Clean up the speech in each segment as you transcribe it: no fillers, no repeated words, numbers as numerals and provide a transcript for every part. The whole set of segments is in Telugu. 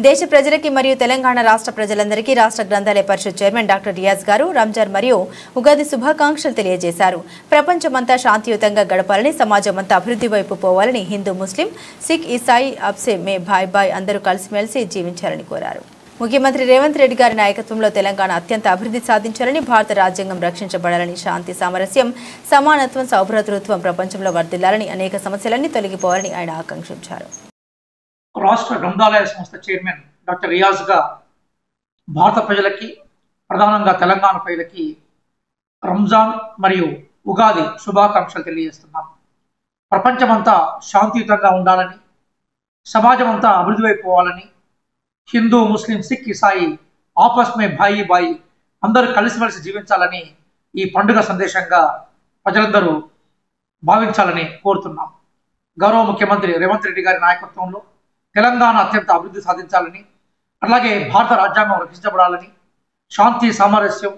దేశ ప్రజలకి మరియు తెలంగాణ రాష్ట్ర ప్రజలందరికీ రాష్ట్ర గ్రంథాలయ పరిషత్ చైర్మన్ డాక్టర్ రియాజ్ గారు రంజాన్ మరియు ఉగాది శుభాకాంక్షలు తెలియజేశారు. ప్రపంచమంతా శాంతియుతంగా గడపాలని, సమాజమంతా అభివృద్ధి వైపు పోవాలని, హిందూ, ముస్లిం, సిక్, ఈసాయి అబ్సే మే భాయ్ భాయ్ అందరూ కలిసిమెలిసి జీవించాలని కోరారు. ముఖ్యమంత్రి రేవంత్ రెడ్డి గారి నాయకత్వంలో తెలంగాణ అత్యంత అభివృద్ధి సాధించాలని, భారత రాజ్యాంగం రక్షించబడాలని, శాంతి, సామరస్యం, సమానత్వం, సౌభ్రాతృత్వం ప్రపంచంలో వర్ధిల్లాలని, అనేక సమస్యలన్నీ తొలగిపోవాలని ఆయన ఆకాంక్షించారు. రాష్ట్ర గ్రంథాలయ సంస్థ చైర్మన్ డాక్టర్ రియాజ్ గా భారత ప్రజలకి, ప్రధానంగా తెలంగాణ ప్రజలకి రంజాన్ మరియు ఉగాది శుభాకాంక్షలు తెలియజేస్తున్నాం. ప్రపంచమంతా శాంతియుతంగా ఉండాలని, సమాజం అంతా అభివృద్ధి వైపు పోవాలని, హిందూ, ముస్లిం, సిక్, ఇసాయి ఆపస్ మే భాయి భాయి అందరూ కలిసిమెలిసి జీవించాలని ఈ పండుగ సందేశంగా ప్రజలందరూ భావించాలని కోరుతున్నాం. గౌరవ ముఖ్యమంత్రి రేవంత్ రెడ్డి గారి నాయకత్వంలో తెలంగాణ అత్యంత అభివృద్ధి సాధించాలని, అలాగే భారత రాజ్యాంగం రక్షించబడాలని, శాంతి, సామరస్యం,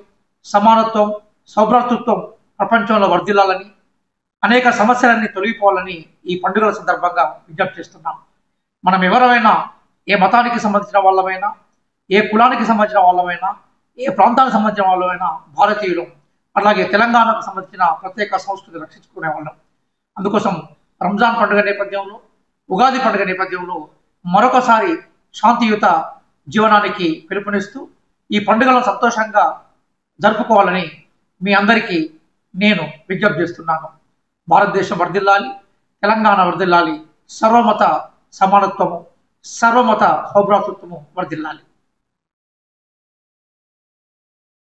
సమానత్వం, సౌభ్రాతృత్వం ప్రపంచంలో వర్ధిల్లాలని, అనేక సమస్యలన్నీ తొలగిపోవాలని ఈ పండుగల సందర్భంగా విజ్ఞప్తి చేస్తున్నాం. మనం ఎవరైనా, ఏ మతానికి సంబంధించిన వాళ్ళమైనా, ఏ కులానికి సంబంధించిన వాళ్ళమైనా, ఏ ప్రాంతానికి సంబంధించిన వాళ్ళమైనా భారతీయులు, అలాగే తెలంగాణకు సంబంధించిన ప్రత్యేక సంస్కృతి రక్షించుకునే వాళ్ళం. అందుకోసం రంజాన్ పండుగ నేపథ్యంలో, ఉగాది పండుగ నేపథ్యంలో మరొకసారి శాంతియుత జీవనానికి పిలుపునిస్తూ ఈ పండుగలను సంతోషంగా జరుపుకోవాలని మీ అందరికీ నేను విజ్ఞప్తి చేస్తున్నాను. భారతదేశం వర్ధిల్లాలి, తెలంగాణ వర్ధిల్లాలి, సర్వమత సమానత్వము, సర్వమత సౌభ్రాతృత్వము వర్ధిల్లాలి.